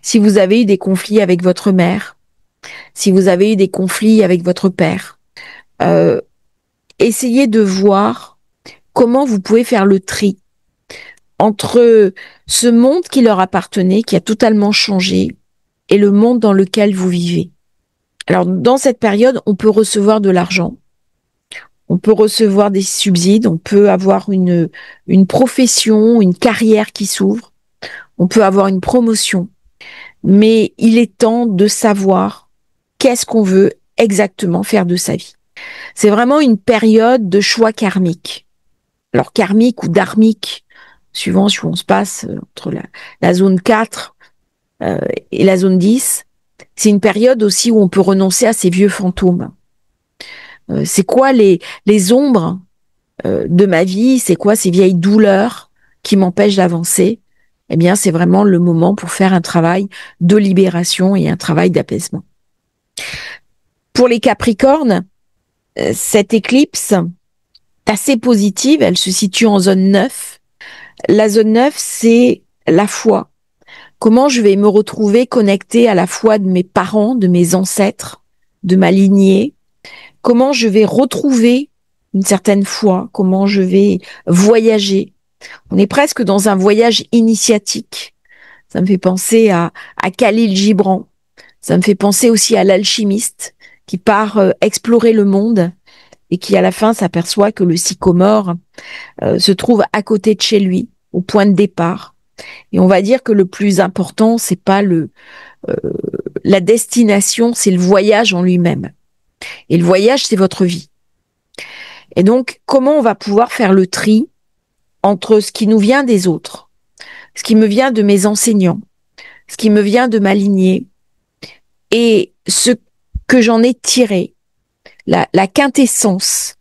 Si vous avez eu des conflits avec votre mère, si vous avez eu des conflits avec votre père, essayez de voir comment vous pouvez faire le tri entre ce monde qui leur appartenait, qui a totalement changé, et le monde dans lequel vous vivez. Alors, dans cette période, on peut recevoir de l'argent, on peut recevoir des subsides, on peut avoir une profession, une carrière qui s'ouvre, on peut avoir une promotion. Mais il est temps de savoir qu'est-ce qu'on veut exactement faire de sa vie. C'est vraiment une période de choix karmique. Alors, karmique ou dharmique, suivant où on se passe entre la zone 4 et la zone 10, c'est une période aussi où on peut renoncer à ces vieux fantômes. C'est quoi les ombres de ma vie? C'est quoi ces vieilles douleurs qui m'empêchent d'avancer? Eh bien, c'est vraiment le moment pour faire un travail de libération et un travail d'apaisement. Pour les Capricornes, cette éclipse est assez positive. Elle se situe en zone 9. La zone 9, c'est la foi. Comment je vais me retrouver connectée à la foi de mes parents, de mes ancêtres, de ma lignée? Comment je vais retrouver une certaine foi? Comment je vais voyager? On est presque dans un voyage initiatique. Ça me fait penser à Khalil Gibran. Ça me fait penser aussi à l'alchimiste qui part explorer le monde et qui à la fin s'aperçoit que le sycomore se trouve à côté de chez lui, au point de départ. Et on va dire que le plus important, c'est pas la destination, c'est le voyage en lui-même. Et le voyage, c'est votre vie. Et donc, comment on va pouvoir faire le tri entre ce qui nous vient des autres, ce qui me vient de mes enseignants, ce qui me vient de ma lignée, et ce que j'en ai tiré, la quintessence,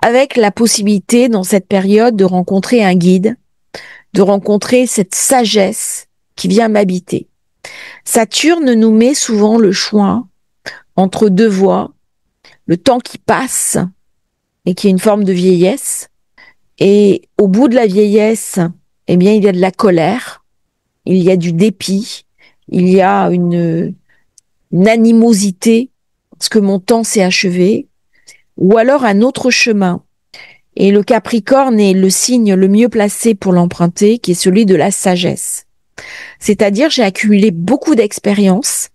avec la possibilité dans cette période de rencontrer un guide, de rencontrer cette sagesse qui vient m'habiter. Saturne nous met souvent le choix entre deux voies, le temps qui passe et qui est une forme de vieillesse, et au bout de la vieillesse, eh bien, il y a de la colère, il y a du dépit, il y a une animosité, parce que mon temps s'est achevé, ou alors un autre chemin. Et le Capricorne est le signe le mieux placé pour l'emprunter, qui est celui de la sagesse. C'est-à-dire, j'ai accumulé beaucoup d'expériences,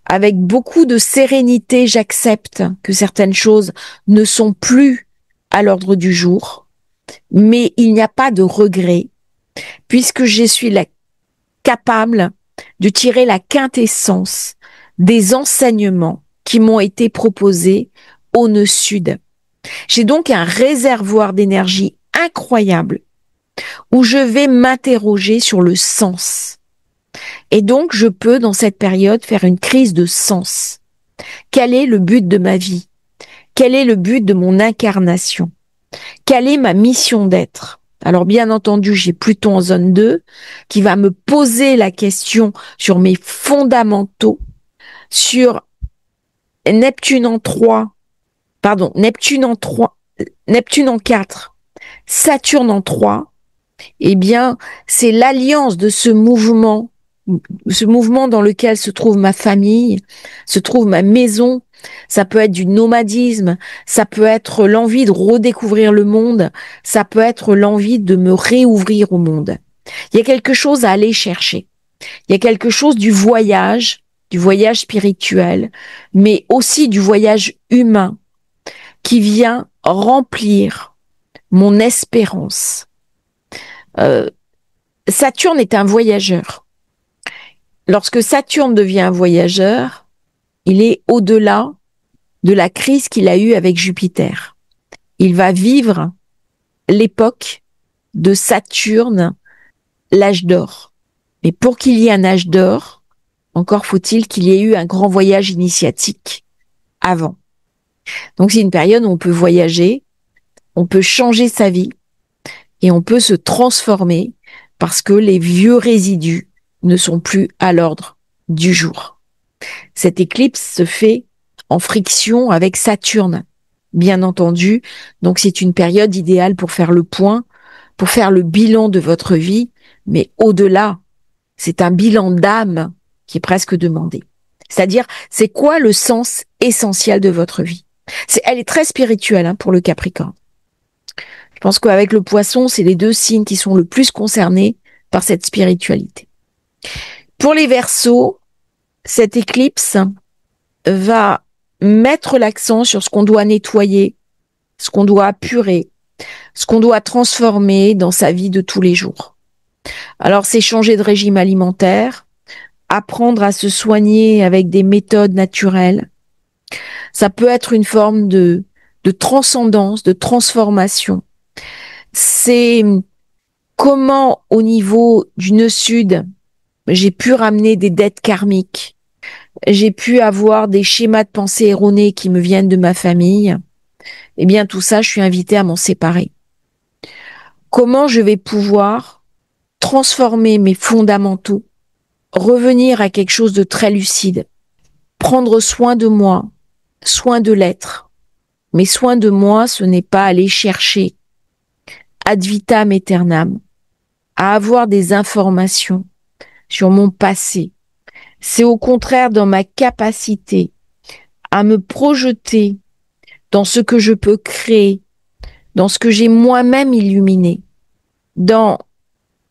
avec beaucoup de sérénité, j'accepte que certaines choses ne sont plus à l'ordre du jour, mais il n'y a pas de regret, puisque je suis capable de tirer la quintessence des enseignements qui m'ont été proposés au nœud sud. J'ai donc un réservoir d'énergie incroyable où je vais m'interroger sur le sens. Et donc, je peux, dans cette période, faire une crise de sens. Quel est le but de ma vie? Quel est le but de mon incarnation? Quelle est ma mission d'être? Alors, bien entendu, j'ai Pluton en zone 2 qui va me poser la question sur mes fondamentaux, sur Neptune en 4, Saturne en 3. Eh bien, c'est l'alliance de ce mouvement dans lequel se trouve ma famille, se trouve ma maison. Ça peut être du nomadisme, ça peut être l'envie de redécouvrir le monde, ça peut être l'envie de me réouvrir au monde. Il y a quelque chose à aller chercher. Il y a quelque chose du voyage spirituel, mais aussi du voyage humain qui vient remplir mon espérance. Saturne est un voyageur. Lorsque Saturne devient un voyageur, il est au-delà de la crise qu'il a eue avec Jupiter. Il va vivre l'époque de Saturne, l'âge d'or. Mais pour qu'il y ait un âge d'or, encore faut-il qu'il y ait eu un grand voyage initiatique avant. Donc c'est une période où on peut voyager, on peut changer sa vie et on peut se transformer parce que les vieux résidus ne sont plus à l'ordre du jour. Cette éclipse se fait en friction avec Saturne, bien entendu. Donc c'est une période idéale pour faire le point, pour faire le bilan de votre vie, mais au-delà, c'est un bilan d'âme qui est presque demandé. C'est-à-dire, c'est quoi le sens essentiel de votre vie? Elle est très spirituelle pour le Capricorne. Je pense qu'avec le poisson, c'est les deux signes qui sont le plus concernés par cette spiritualité. Pour les Verseaux, cette éclipse va mettre l'accent sur ce qu'on doit nettoyer, ce qu'on doit apurer, ce qu'on doit transformer dans sa vie de tous les jours. Alors, c'est changer de régime alimentaire, apprendre à se soigner avec des méthodes naturelles. Ça peut être une forme de transcendance, de transformation. C'est comment, au niveau du nœud sud, j'ai pu ramener des dettes karmiques. J'ai pu avoir des schémas de pensée erronés qui me viennent de ma famille. Eh bien, tout ça, je suis invitée à m'en séparer. Comment je vais pouvoir transformer mes fondamentaux, revenir à quelque chose de très lucide, prendre soin de moi, soin de l'être. Mais soin de moi, ce n'est pas aller chercher ad vitam aeternam, à avoir des informations sur mon passé. C'est au contraire dans ma capacité à me projeter dans ce que je peux créer, dans ce que j'ai moi-même illuminé, dans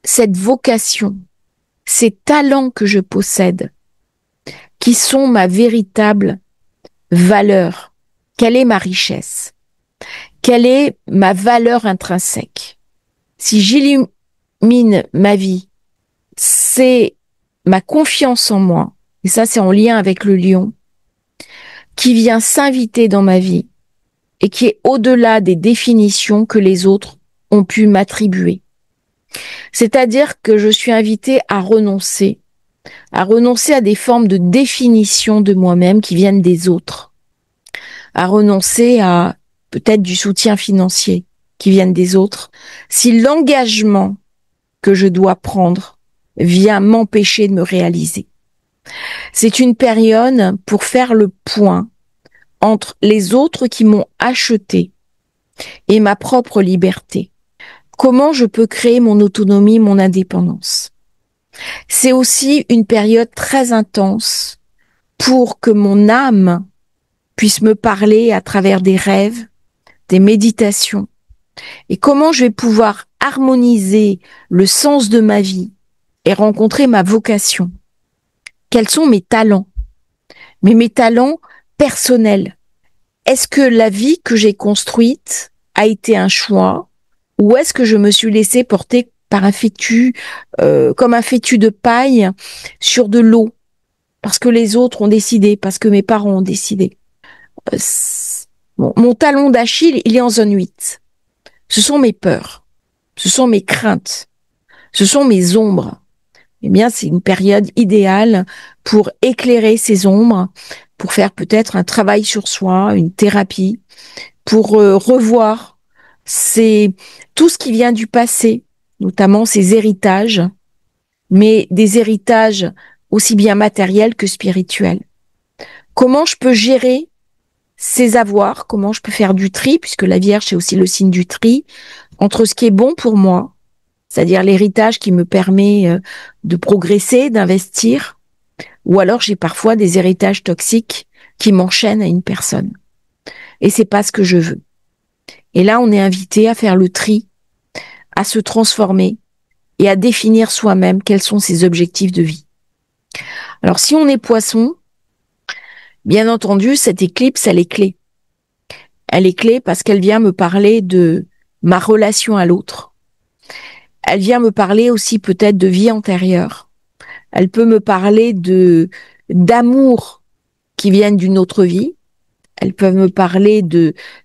cette vocation, ces talents que je possède, qui sont ma véritable valeur. Quelle est ma richesse? Quelle est ma valeur intrinsèque? Si j'illumine ma vie, c'est ma confiance en moi, et ça c'est en lien avec le lion, qui vient s'inviter dans ma vie et qui est au-delà des définitions que les autres ont pu m'attribuer. C'est-à-dire que je suis invitée à renoncer à des formes de définition de moi-même qui viennent des autres, à renoncer à peut-être du soutien financier qui viennent des autres, si l'engagement que je dois prendre vient m'empêcher de me réaliser. C'est une période pour faire le point entre les autres qui m'ont acheté et ma propre liberté. Comment je peux créer mon autonomie, mon indépendance? C'est aussi une période très intense pour que mon âme puisse me parler à travers des rêves, des méditations. Et comment je vais pouvoir harmoniser le sens de ma vie et rencontrer ma vocation? Quels sont mes talents? Mais mes talents personnels. Est-ce que la vie que j'ai construite a été un choix ou est-ce que je me suis laissée porter par un fétu, comme un fétu de paille sur de l'eau, parce que les autres ont décidé, parce que mes parents ont décidé. Mon talon d'Achille, il est en zone 8. Ce sont mes peurs, ce sont mes craintes, ce sont mes ombres. Eh bien, c'est une période idéale pour éclairer ces ombres, pour faire peut-être un travail sur soi, une thérapie, pour revoir tout ce qui vient du passé, notamment ces héritages, mais des héritages aussi bien matériels que spirituels. Comment je peux gérer ces avoirs? Comment je peux faire du tri, puisque la Vierge, c'est aussi le signe du tri, entre ce qui est bon pour moi, c'est-à-dire l'héritage qui me permet de progresser, d'investir, ou alors j'ai parfois des héritages toxiques qui m'enchaînent à une personne. Et c'est pas ce que je veux. Et là, on est invité à faire le tri, à se transformer et à définir soi-même quels sont ses objectifs de vie. Alors, si on est poisson, bien entendu, cette éclipse, elle est clé. Elle est clé parce qu'elle vient me parler de ma relation à l'autre. Elle vient me parler aussi peut-être de vie antérieure. Elle peut me parler d'amour qui viennent d'une autre vie. Elles peuvent me parler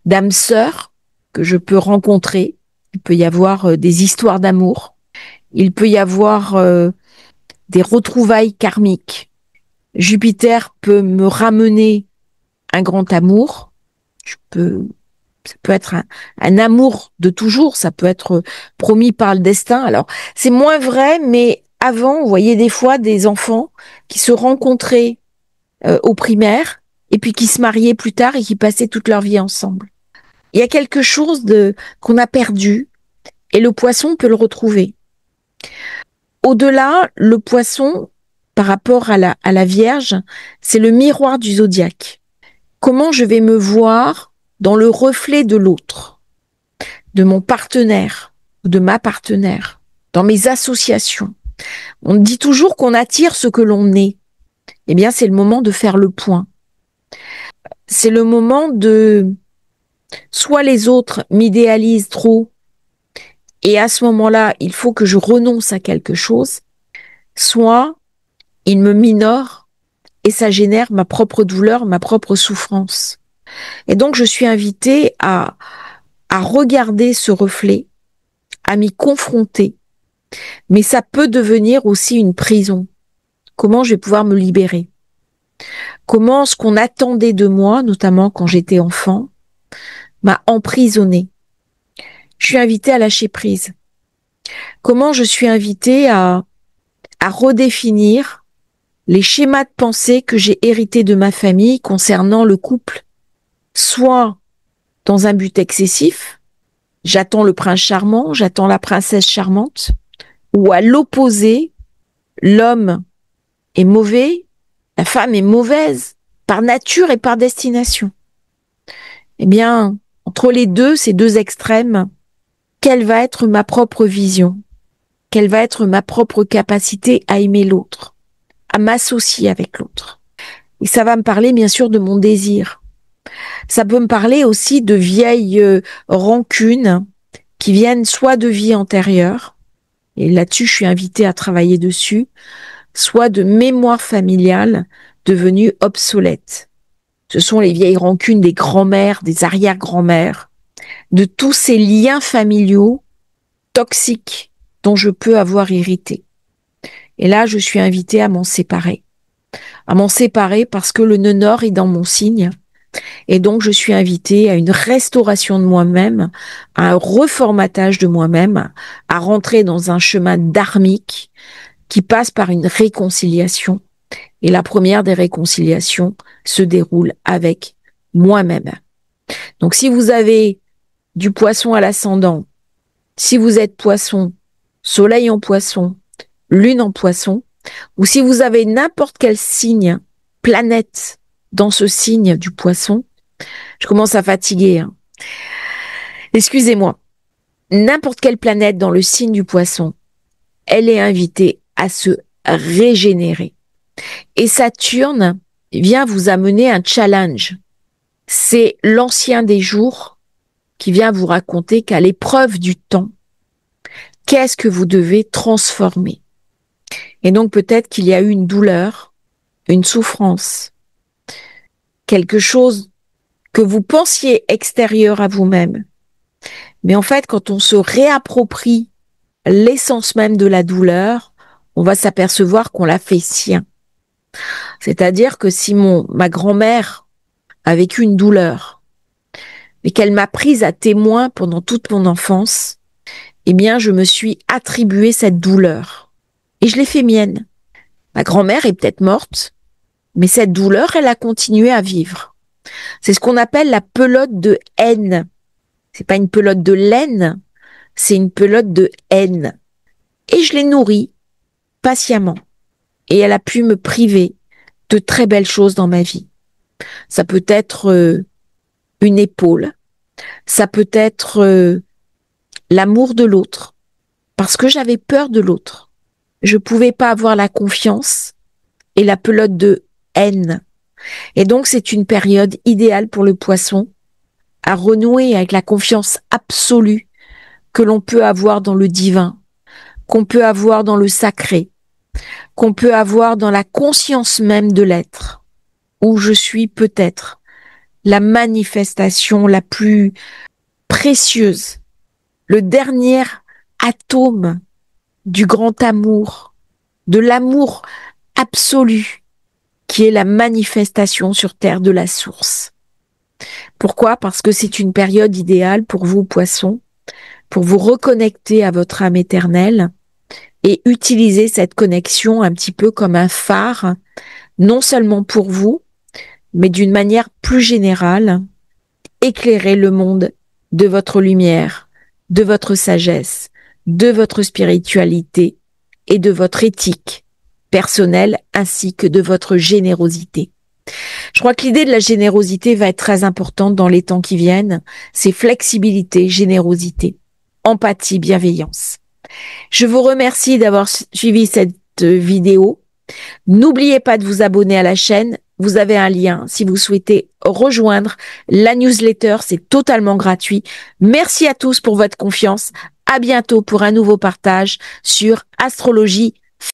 d'âmes sœurs que je peux rencontrer. Il peut y avoir des histoires d'amour. Il peut y avoir des retrouvailles karmiques. Jupiter peut me ramener un grand amour. Ça peut être un amour de toujours. Ça peut être promis par le destin. Alors, c'est moins vrai, mais avant, vous voyez des fois des enfants qui se rencontraient au primaire et puis qui se mariaient plus tard et qui passaient toute leur vie ensemble. Il y a quelque chose qu'on a perdu et le poisson peut le retrouver. Au-delà, le poisson, par rapport à la Vierge, c'est le miroir du zodiaque. Comment je vais me voir dans le reflet de l'autre? de mon partenaire ou de ma partenaire, dans mes associations. On dit toujours qu'on attire ce que l'on est. Eh bien, c'est le moment de faire le point. C'est le moment de... Soit les autres m'idéalisent trop, et à ce moment-là, il faut que je renonce à quelque chose, soit ils me minorent, et ça génère ma propre douleur, ma propre souffrance. Et donc, je suis invitée à regarder ce reflet, à m'y confronter. Mais ça peut devenir aussi une prison. Comment je vais pouvoir me libérer? Comment ce qu'on attendait de moi, notamment quand j'étais enfant, m'a emprisonnée? Je suis invitée à lâcher prise. Comment je suis invitée à redéfinir les schémas de pensée que j'ai hérités de ma famille concernant le couple, soit dans un but excessif, j'attends le prince charmant, j'attends la princesse charmante, ou à l'opposé, l'homme est mauvais, la femme est mauvaise, par nature et par destination. Eh bien, entre les deux, ces deux extrêmes, quelle va être ma propre vision? Quelle va être ma propre capacité à aimer l'autre, à m'associer avec l'autre? Et ça va me parler, bien sûr, de mon désir. Ça peut me parler aussi de vieilles rancunes qui viennent soit de vie antérieure, et là-dessus, je suis invitée à travailler dessus, soit de mémoire familiale devenue obsolète. Ce sont les vieilles rancunes des grands-mères, des arrière-grands-mères, de tous ces liens familiaux toxiques dont je peux avoir hérité. Et là, je suis invitée à m'en séparer. À m'en séparer parce que le nœud nord est dans mon signe. Et donc, je suis invitée à une restauration de moi-même, à un reformatage de moi-même, à rentrer dans un chemin dharmique qui passe par une réconciliation. Et la première des réconciliations se déroule avec moi-même. Donc, si vous avez du poisson à l'ascendant, si vous êtes poisson, soleil en poisson, lune en poisson, ou si vous avez n'importe quel signe, planète dans ce signe du poisson, je commence à fatiguer. Excusez-moi. N'importe quelle planète dans le signe du poisson, elle est invitée à se régénérer. Et Saturne vient vous amener un challenge. C'est l'ancien des jours qui vient vous raconter qu'à l'épreuve du temps, qu'est-ce que vous devez transformer? Et donc peut-être qu'il y a eu une douleur, une souffrance, quelque chose que vous pensiez extérieur à vous-même. Mais en fait, quand on se réapproprie l'essence même de la douleur, on va s'apercevoir qu'on l'a fait sien. C'est-à-dire que si ma grand-mère a vécu une douleur, mais qu'elle m'a prise à témoin pendant toute mon enfance, eh bien, je me suis attribué cette douleur. Et je l'ai fait mienne. Ma grand-mère est peut-être morte, mais cette douleur, elle a continué à vivre. C'est ce qu'on appelle la pelote de haine. C'est pas une pelote de laine, c'est une pelote de haine. Et je l'ai nourrie patiemment. Et elle a pu me priver de très belles choses dans ma vie. Ça peut être une épaule, ça peut être l'amour de l'autre, parce que j'avais peur de l'autre. Je pouvais pas avoir la confiance et la pelote de haine. Et donc, c'est une période idéale pour le poisson à renouer avec la confiance absolue que l'on peut avoir dans le divin, qu'on peut avoir dans le sacré, qu'on peut avoir dans la conscience même de l'être, où je suis peut-être la manifestation la plus précieuse, le dernier atome du grand amour, de l'amour absolu, qui est la manifestation sur terre de la source. Pourquoi? Parce que c'est une période idéale pour vous, poissons, pour vous reconnecter à votre âme éternelle et utiliser cette connexion un petit peu comme un phare, non seulement pour vous, mais d'une manière plus générale, éclairer le monde de votre lumière, de votre sagesse, de votre spiritualité et de votre éthique personnelle ainsi que de votre générosité. Je crois que l'idée de la générosité va être très importante dans les temps qui viennent. C'est flexibilité, générosité, empathie, bienveillance. Je vous remercie d'avoir suivi cette vidéo. N'oubliez pas de vous abonner à la chaîne. Vous avez un lien si vous souhaitez rejoindre la newsletter. C'est totalement gratuit. Merci à tous pour votre confiance. À bientôt pour un nouveau partage sur Astrologie